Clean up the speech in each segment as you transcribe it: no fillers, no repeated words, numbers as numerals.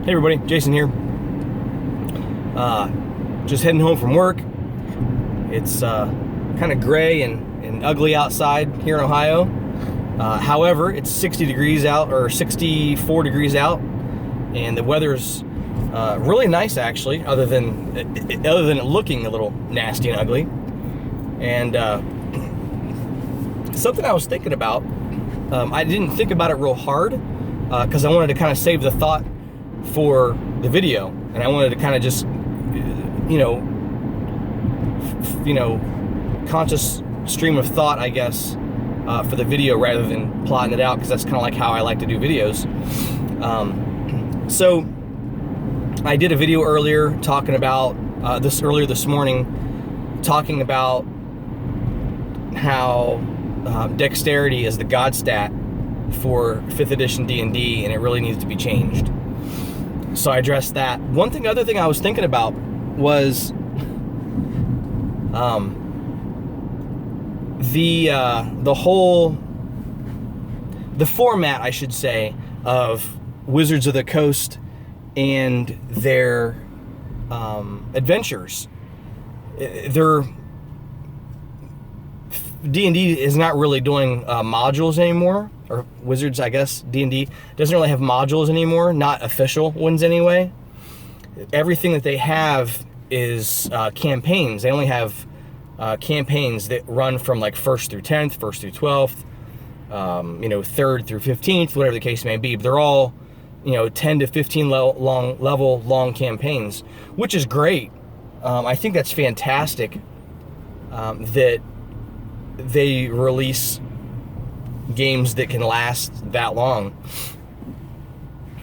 Hey everybody, Jason here. Just heading home from work. It's kind of gray and ugly outside here in Ohio. However, it's 60 degrees out, or 64 degrees out, and the weather's really nice actually, other than it looking a little nasty and ugly. And something I was thinking about, I didn't think about it real hard because I wanted to kind of save the thought for the video, and I wanted to kind of just conscious stream of thought, I guess, for the video rather than plotting it out, because that's kind of like how I like to do videos. So I did a video earlier talking about earlier this morning, talking about how dexterity is the god stat for 5th edition D&D, and it really needs to be changed. So I addressed that. Other thing I was thinking about was the format, I should say, of Wizards of the Coast and their adventures. D&D is not really doing modules anymore, or Wizards, I guess. D&D doesn't really have modules anymore, not official ones anyway. Everything that they have is campaigns. They only have campaigns that run from like 1st through 10th, 1st through 12th, 3rd through 15th, whatever the case may be. But they're all, 10 to 15 level long campaigns, which is great. I think that's fantastic that they release games that can last that long.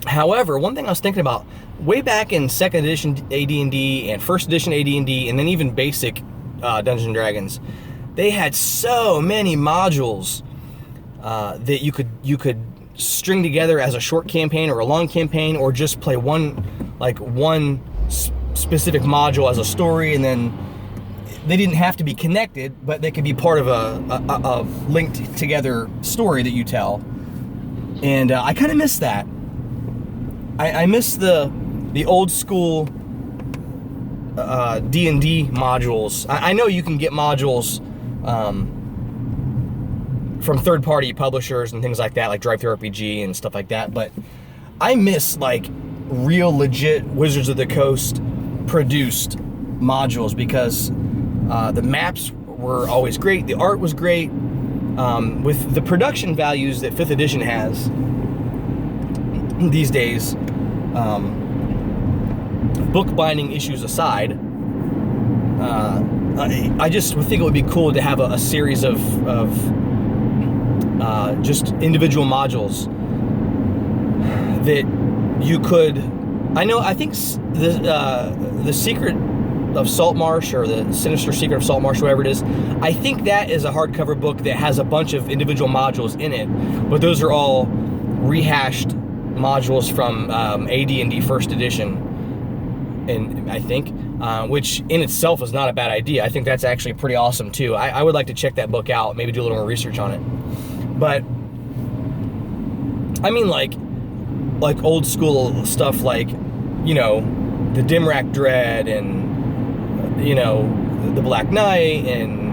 However, one thing I was thinking about, way back in 2nd edition AD&D and 1st edition AD&D, and then even basic Dungeons and Dragons, they had so many modules that you could string together as a short campaign or a long campaign, or just play one specific module as a story, and then they didn't have to be connected, but they could be part of a linked together story that you tell. And I kind of miss that. I miss the old school D&D modules. I know you can get modules from third-party publishers and things like that, like Drive Thru RPG and stuff like that, but I miss like real legit Wizards of the Coast produced modules, because the maps were always great, the art was great. With the production values that 5th edition has these days, bookbinding issues aside, I just would think it would be cool to have a series of just individual modules that you could. I think the Secret of Saltmarsh, or the Sinister Secret of Saltmarsh, whatever it is, I think that is a hardcover book that has a bunch of individual modules in it, but those are all rehashed modules from AD&D 1st edition, and I think, which in itself is not a bad idea. I think that's actually pretty awesome too. I would like to check that book out, maybe do a little more research on it. But I mean, like old school stuff, like the Dimrak Dread, and the Black Knight, and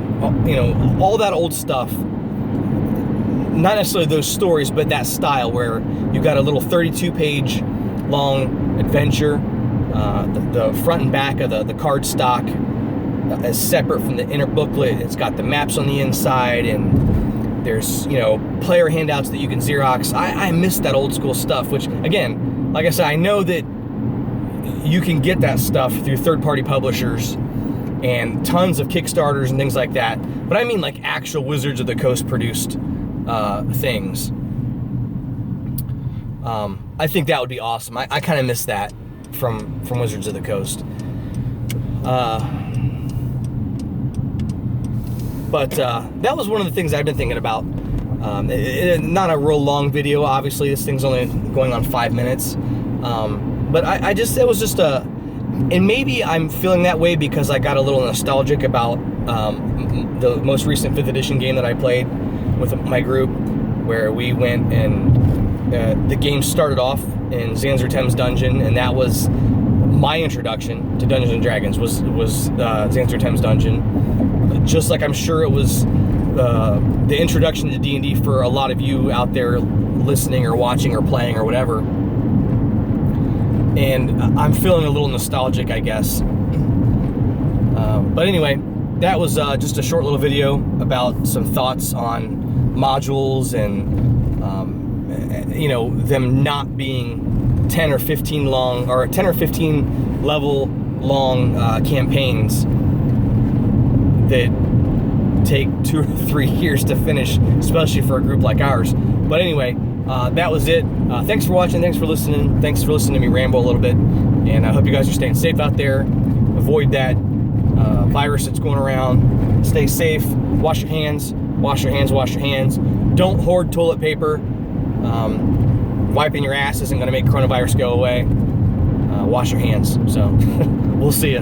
all that old stuff. Not necessarily those stories, but that style where you've got a little 32-page long adventure. The front and back of the card stock is separate from the inner booklet. It's got the maps on the inside, and there's player handouts that you can Xerox. I miss that old school stuff, which, again, like I said, I know that you can get that stuff through third-party publishers and tons of Kickstarters and things like that, but I mean like actual Wizards of the Coast produced things. I think that would be awesome. I kind of miss that from Wizards of the Coast. But that was one of the things I've been thinking about. Not a real long video, obviously. This thing's only going on 5 minutes. But it was just and maybe I'm feeling that way because I got a little nostalgic about the most recent 5th edition game that I played with my group, where we went and the game started off in Zanzer Thames Dungeon, and that was my introduction to Dungeons and Dragons. Was Zanzer Thames Dungeon, just like I'm sure it was the introduction to D&D for a lot of you out there listening or watching or playing or whatever. And I'm feeling a little nostalgic, I guess. But anyway, that was just a short little video about some thoughts on modules and you know, them not being 10 or 15 long, or 10 or 15 level long campaigns that take 2 or 3 years to finish, especially for a group like ours. But anyway, that was it. Thanks for watching. Thanks for listening. Thanks for listening to me ramble a little bit. And I hope you guys are staying safe out there. Avoid that virus that's going around. Stay safe. Wash your hands. Wash your hands. Wash your hands. Don't hoard toilet paper. Wiping your ass isn't going to make coronavirus go away. Wash your hands. So we'll see you.